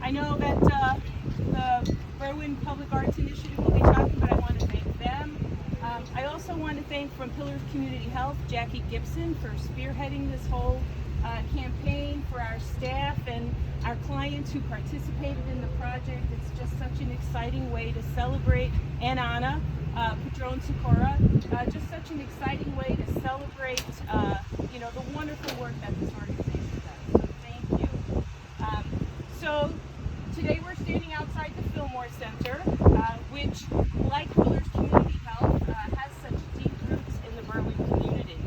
I know that the Berwyn Public Arts Initiative will be talking, but I want to thank them. I also want to thank from Pillars Community Health, Jackie Gibson, for spearheading this whole campaign, for our staff and our clients who participated in the project. It's just such an exciting way to celebrate, and Anna, Padron Sikora, just such an exciting way to celebrate, the wonderful work that this organization does. So thank you. So today we're standing outside the Fillmore Center, which, like Pillars Community Health, has such deep roots in the Berwyn community.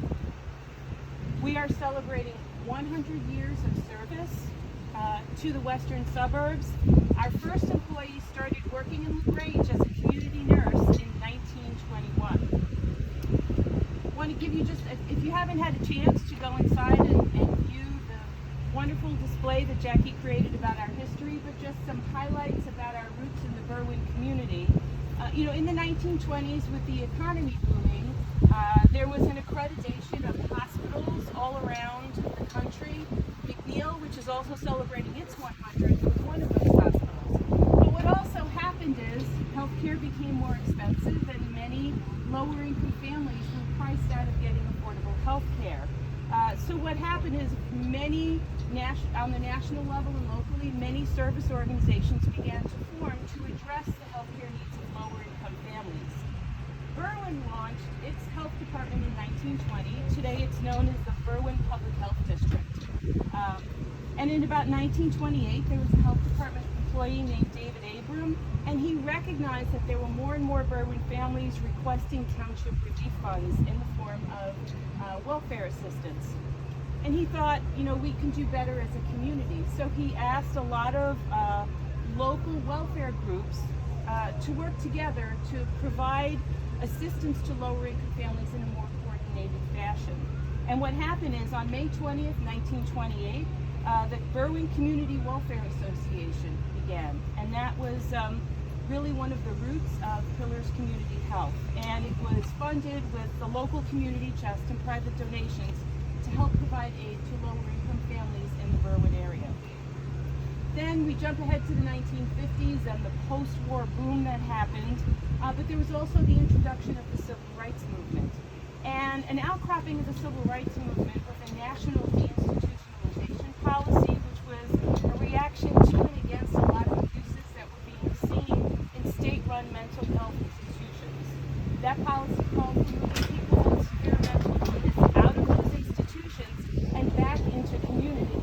We are celebrating 100 years of service to the western suburbs. Our first employee started working in LaGrange as a community nurse in 1921. I want to give you just, if you haven't had a chance to go inside and view the wonderful display that Jackie created about our history, but just some highlights about our roots in the Berwyn community. In the 1920s, with the economy booming, there was an accreditation of hospitals all around the country. McNeil, which is also celebrating its 100th, was one of those hospitals. But what also happened is healthcare became more expensive, and many lower-income families were priced out of getting affordable health care. So what happened is on the national level and locally, many service organizations began to form to address the healthcare needs of lower-income families. Berwyn launched its health department in 1920. Today it's known as the Berwyn Public Health District. And in about 1928, there was a health department employee named David Abram, and he recognized that there were more and more Berwyn families requesting township relief funds in the form of welfare assistance. And he thought, we can do better as a community. So he asked a lot of local welfare groups to work together to provide assistance to lower income families in a more coordinated fashion. And what happened is on May 20th, 1928, the Berwyn Community Welfare Association began. And that was really one of the roots of Pillars Community Health. And it was funded with the local community chest and private donations to help provide aid to lower income families in the Berwyn area. Then we jump ahead to the 1950s and the post-war boom that happened, but there was also the introduction of the civil rights movement. And an outcropping of the civil rights movement was a national deinstitutionalization policy, which was a reaction to and against a lot of abuses that were being seen in state-run mental health institutions. That policy called for moving people with severe mental illness out of those institutions and back into community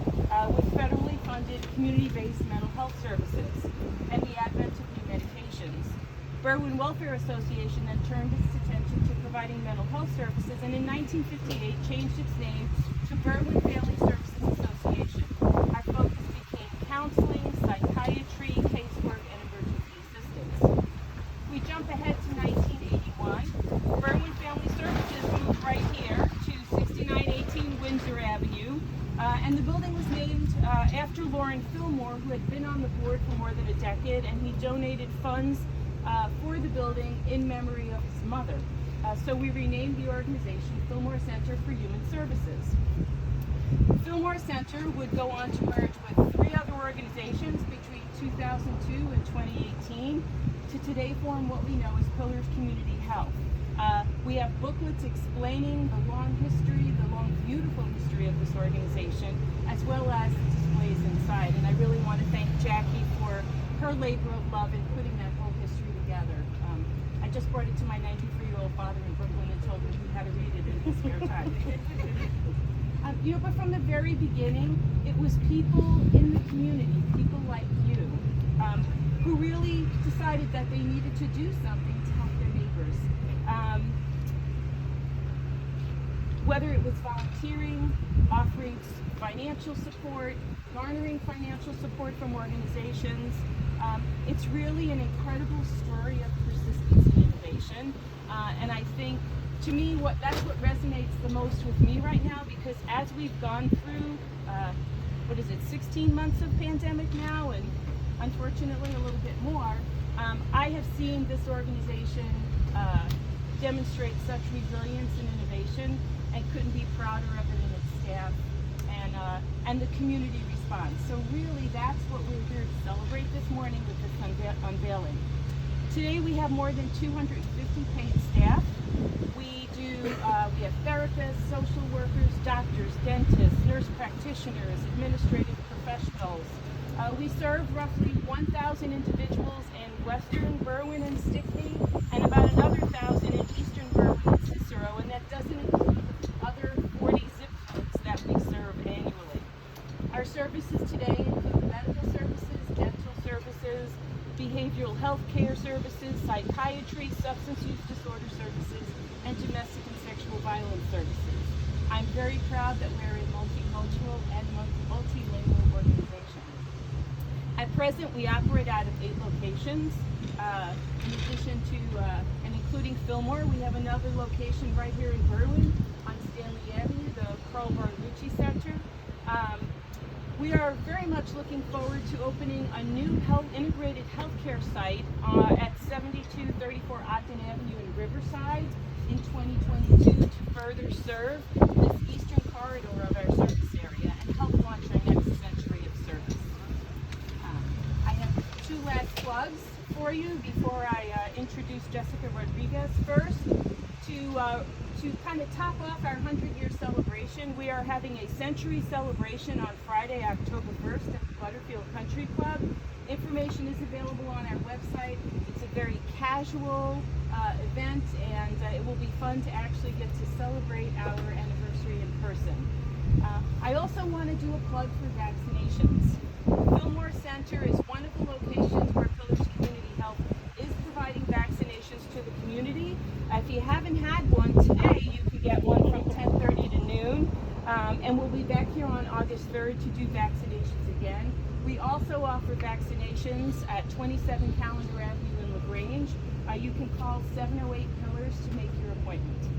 with federally funded community-based mental health services and the advent of new medications. Berwyn Welfare Association then turned its attention to providing mental health services, and in 1958 changed its name to Berwyn Family Services Association. Our focus became counseling, psychiatry, casework, and emergency assistance. We jump ahead to 1981. Berwyn Family Services moved right here to 6918 Windsor Avenue, and the building was named after Lauren Fillmore, who had been on the board for more than a decade, and he donated funds for the building in memory of his mother. So we renamed the organization Fillmore Center for Human Services. Fillmore Center would go on to merge with 3 other organizations between 2002 and 2018 to today form what we know as Pillars Community Health. We have booklets explaining the long history, the long beautiful history of this organization, as well as the displays inside. And I really want to thank Jackie for her labor of love in putting that whole history together. I just brought it to my 93-year-old father in Brooklyn and told him he had to read it in his spare time. But from the very beginning, it was people in the community, people like you, who really decided that they needed to do something to help their neighbors. Whether it was volunteering, offering financial support, garnering financial support from organizations, it's really an incredible story of persistence and innovation. And I think, to me, that's what resonates the most with me right now, because as we've gone through, 16 months of pandemic now, and unfortunately a little bit more, I have seen this organization demonstrate such resilience and innovation, and couldn't be prouder of it and its staff. And and the community response. So really, that's what we're here to celebrate this morning with this unveiling. Today we have more than 250 paid staff. We have therapists, social workers, doctors, dentists, nurse practitioners, administrative professionals. We serve roughly 1,000 individuals in western Berwyn and Stickney, and about another 1,000 in eastern Berwyn and Cicero, and that doesn't include the other 40 zip codes that we serve annually. Our services today include medical services, dental services, behavioral health care services, psychiatry, substance use disorder services, and domestic and sexual violence services. I'm very proud that we're a multicultural and multilingual organization. At present, we operate out of 8 locations. In addition to, and including Fillmore, we have another location right here in Berwyn on Stanley Avenue, the Carl Barlucci Center. We are very much looking forward to opening a new integrated healthcare site at 7234 Ogden Avenue in Riverside in 2022 to further serve this eastern corridor of our service area and help launch our next century of service. I have 2 last plugs for you before I introduce Jessica Rodriguez. First, to kind of top off our 100-year celebration, we are having a century celebration on Friday, October 1st at the Butterfield Country Club. Information is available on our website. It's a very casual event, and it will be fun to actually get to celebrate our anniversary in person. I also want to do a plug for vaccinations. Fillmore Center is one of the locations where Pillars Community Health is providing vaccinations to the community. If you haven't had one today, you can get one from 10:30 to noon, and we'll be back here on August 3rd to do vaccinations again. We also offer vaccinations at 27 Callender Avenue in LaGrange. You can call 708 Pillars to make your appointment.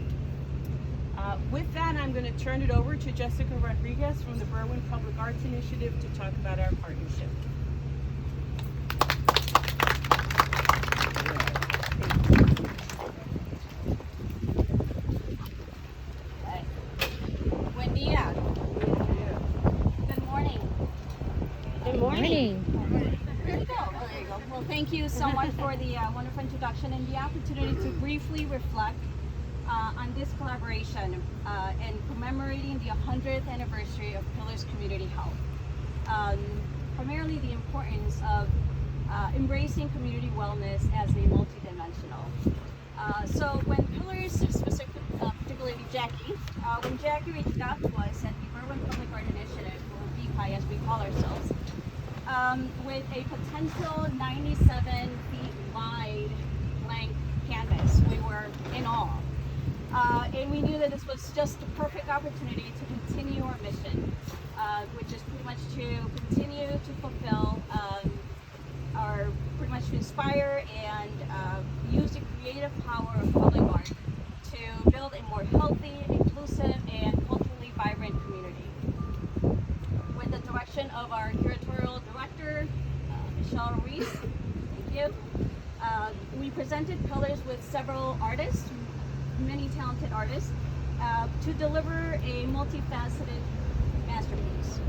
With that, I'm going to turn it over to Jessica Rodriguez from the Berwyn Public Arts Initiative to talk about our partnership. Buen día. Good morning. Good morning. There you go. Oh, there you go. Well, thank you so much for the wonderful introduction and the opportunity to briefly reflect on this collaboration and commemorating the 100th anniversary of Pillars Community Health. Primarily the importance of embracing community wellness as a multidimensional. So when Pillars, particularly Jackie, when Jackie reached out to us at the Berwyn Public Art Initiative, or BPI as we call ourselves, with a potential 97 feet wide blank canvas, we were in awe. And we knew that this was just the perfect opportunity to continue our mission, which is pretty much to continue to fulfill to inspire and use the creative power of public art to build a more healthy, inclusive, and culturally vibrant community. With the direction of our curatorial director, Michelle Reese, thank you. We presented Pillars with several artists, many talented artists, to deliver a multifaceted masterpiece.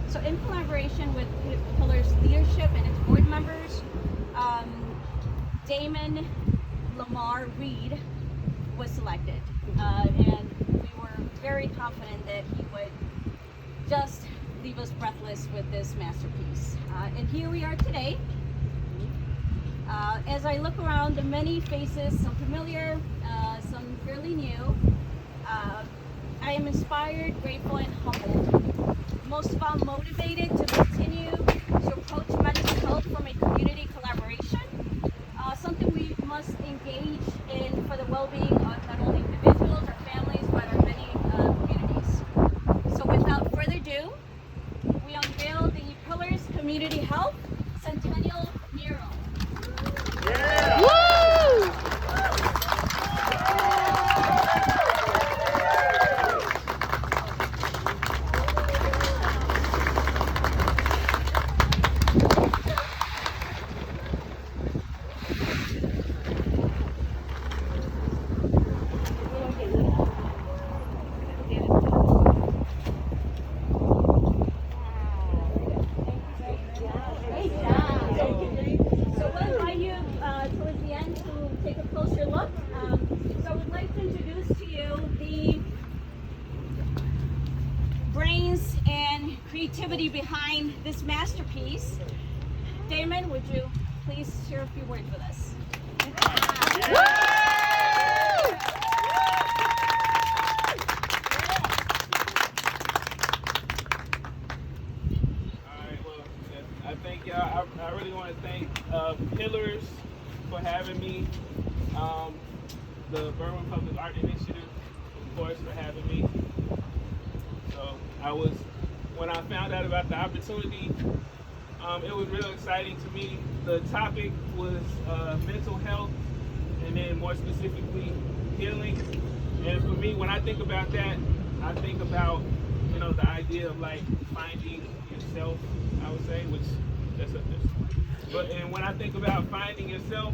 So in collaboration with Pillars leadership and its board members, Damon Lamar Reed was selected. And we were very confident that he would just leave us breathless with this masterpiece. And here we are today. As I look around, the many faces, some familiar, some fairly new, I am inspired, grateful, and humbled. Most of all, motivated to continue to approach mental health from a community collaboration, something we must engage in for the well-being of not only individuals or families, but our many communities. So without further ado, we unveil the Pillars Community Health Centennial Mural. Yeah. Woo! Great job. So we'll invite you towards the end to take a closer look. So we'd like to introduce to you the brains and creativity behind this masterpiece. Damon, would you please share a few words with us? I thank y'all. I really want to thank Pillars for having me. The Berwyn Public Art Initiative, of course, for having me. So when I found out about the opportunity, it was real exciting to me. The topic was mental health, and then more specifically, healing. And for me, when I think about that, I think about, the idea of like finding yourself, I would say, which and when I think about finding yourself,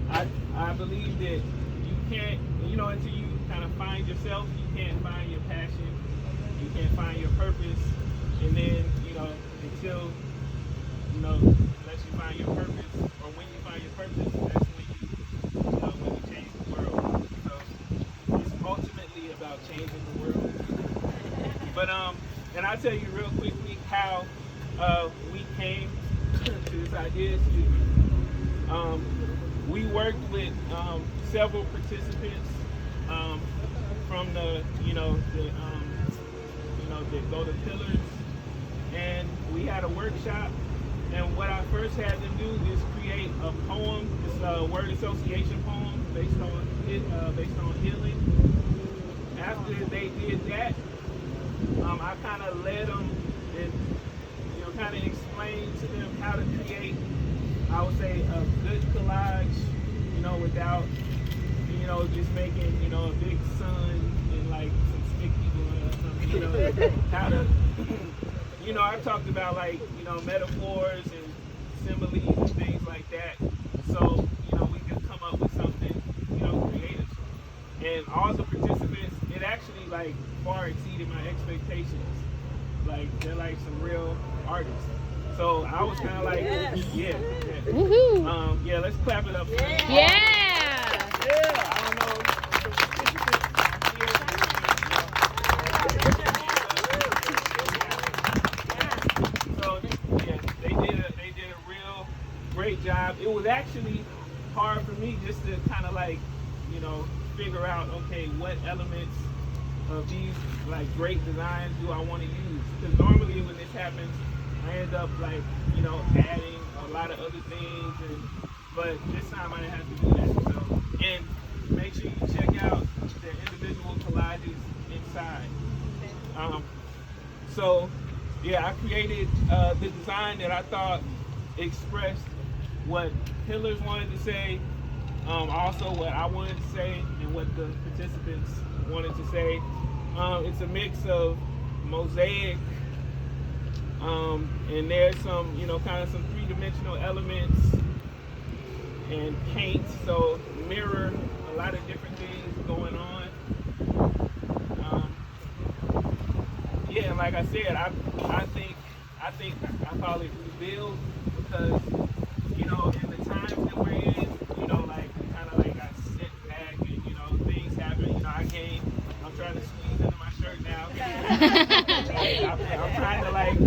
I believe that you can't, until you kind of find yourself, you can't find your passion, you can't find your purpose, and then, until, unless you find your purpose, or when you find your purpose, that's when you change the world. So it's ultimately about changing the world. But and I'll tell you real quickly how we came to this idea. We worked with several participants from the Go to Pillars, and we had a workshop. And what I first had to do is create a poem, this word association poem based on healing. After they did that, I kind of led them and kind of explained to them how to create, I would say, a good collage, without, just making, a big sun and like some stick people or something, how to, I've talked about like, metaphors and similes and things like that. So, we could come up with something, creative. And all the participants, it actually like far exceeded my expectations. Like, they're like some real artists. So I was kind of like, yeah. Woohoo! Yeah, let's clap it up for them. Yeah! I don't know. So yeah, they did a real great job. It was actually hard for me just to kind of like, figure out, okay, what elements of these like great designs do I want to use? Because normally when this happens, I end up like, adding a lot of other things, but this time I didn't have to do that. So, and make sure you check out the individual collages inside. So yeah, I created the design that I thought expressed what Pillars wanted to say, also what I wanted to say, and what the participants wanted to say. It's a mix of mosaic, and there's some, kind of some three-dimensional elements, and paint, so mirror, a lot of different things going on. Yeah, and like I said, I think I call it rebuild, because, in the times that we're in, like, kind of like got set back, and, things happen, I came, I'm trying to squeeze into my shirt now. I'm trying to like,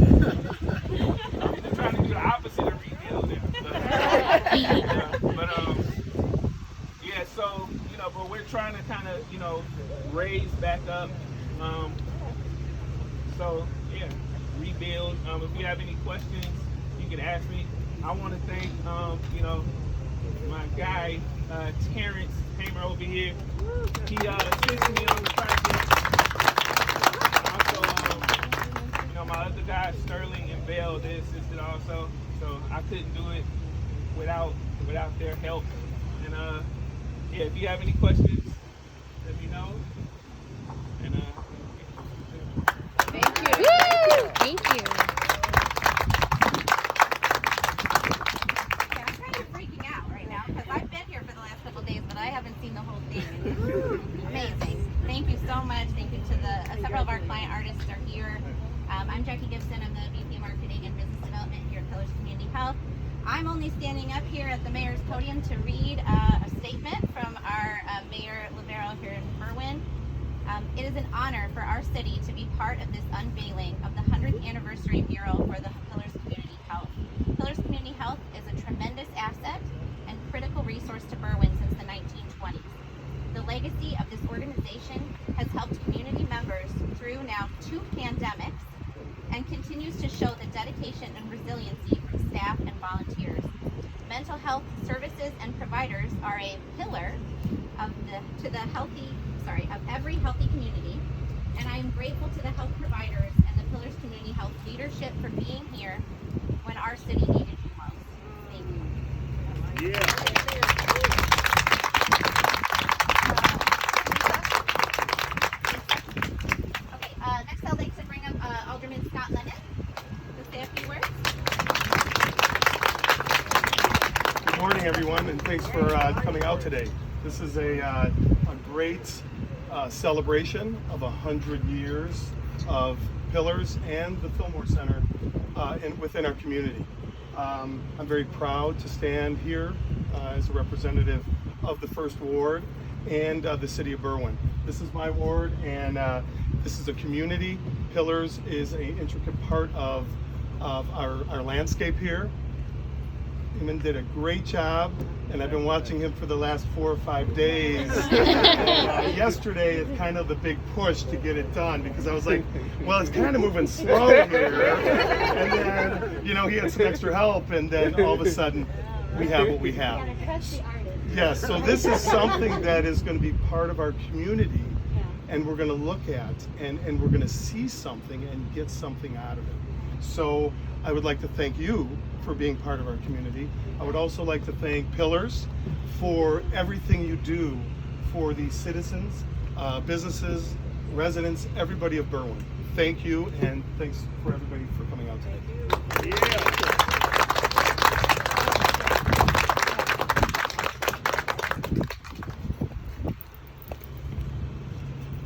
I'm trying to do the opposite of rebuilding. Yeah, so, but we're trying to kind of, raise back up. So, yeah, rebuild. If you have any questions, you can ask me. I want to thank, my guy, Terrence Hamer over here. He assisted me on the project. Also, my other guys, Sterling and Bell, they assisted also. So I couldn't do it without their help. And yeah, if you have any questions, let me know. And Thank you. Woo! Thank you. Yeah, I'm kind of freaking out right now because I've been here for the last couple of days, but I haven't seen the whole thing. It's amazing. Thank you so much. Thank you to several of our client artists are here. I'm Jackie Gibson. I'm the VP Marketing and Business Development here at Pillars Community Health. I'm only standing up here at the mayor's podium to read a statement from our Mayor Libero here in Berwyn. It is an honor for our city to be part of this unveiling of the 100th anniversary mural for the Pillars Community Health. Pillars Community Health is a tremendous asset and critical resource to Berwyn since the 1920s. The legacy of this organization has helped community members through now 2 pandemics and continues to show the dedication and resiliency from staff and volunteers. Mental health services and providers are a pillar of every healthy community, and I am grateful to the health providers and the Pillars Community Health leadership for being here when our city needed you most. Thank you. Okay, next I'd like to bring up Alderman Scott Lennon to say a few words. Good morning, everyone, and thanks for coming out today. This is a great celebration of 100 years of Pillars and the Fillmore Center within our community. I'm very proud to stand here as a representative of the First Ward and the City of Berwyn. This is my ward, and this is a community. Pillars is an intricate part of our landscape here. Eamon did a great job, and I've been watching him for the last 4 or 5 days. Yesterday, it's kind of the big push to get it done, because I was like, well, it's kind of moving slow here. And then, you know, he had some extra help, and then all of a sudden, we have what we have. Yes, so this is something that is going to be part of our community, and we're going to look at, and we're going to see something and get something out of it. So I would like to thank you for being part of our community. I would also like to thank Pillars for everything you do for the citizens, businesses, residents, everybody of Berwyn. Thank you, and thanks for everybody for coming out today.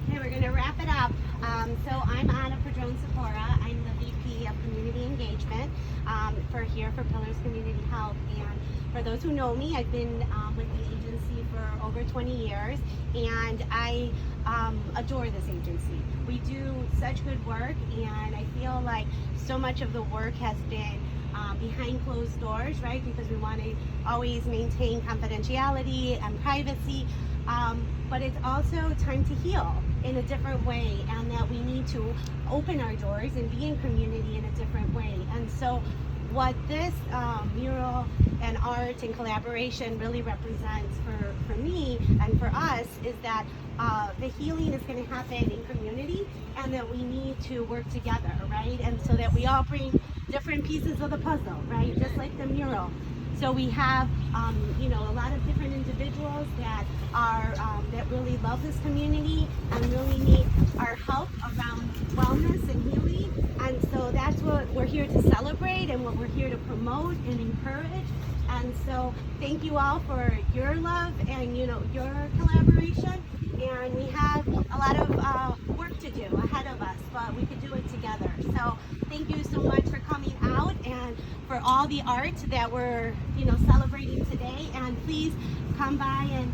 Okay, we're going to wrap it up. So I'm Anna Padron-Sakura. I'm the VP of Community Engagement for Pillars Community Health. And for those who know me, I've been with the agency for over 20 years, and I adore this agency. We do such good work, and I feel like so much of the work has been behind closed doors, right? Because we want to always maintain confidentiality and privacy. But it's also time to heal in a different way, and that we need to open our doors and be in community in a different way. And so what this mural and art and collaboration really represents for me and for us is that the healing is going to happen in community, and that we need to work together, right? And so that we all bring different pieces of the puzzle, right? Just like the mural. So we have, you know, a lot of different individuals that are that really love this community and really need our help around wellness and healing. And so that's what we're here to celebrate and what we're here to promote and encourage. And so thank you all for your love and, you know, your collaboration. And we have a lot of work to do ahead of us, but we could do it together. So thank you so much for coming out and for all the art that we're, you know, celebrating today. And please come by and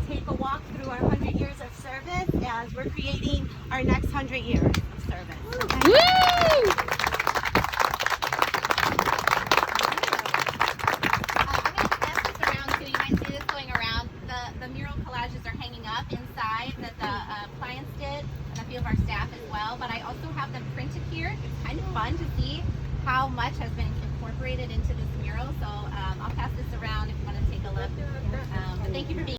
take a walk through our 100 years of service as we're creating our next 100 years of service. Okay? Woo! I'm going to pass this around too. You might see this going around. The mural collages are hanging up inside that the clients did, and a few of our staff as well. But I also have them printed here. It's kind of fun to see how much has been incorporated into this mural. So I'll pass this around if you want to take a look. But thank you for being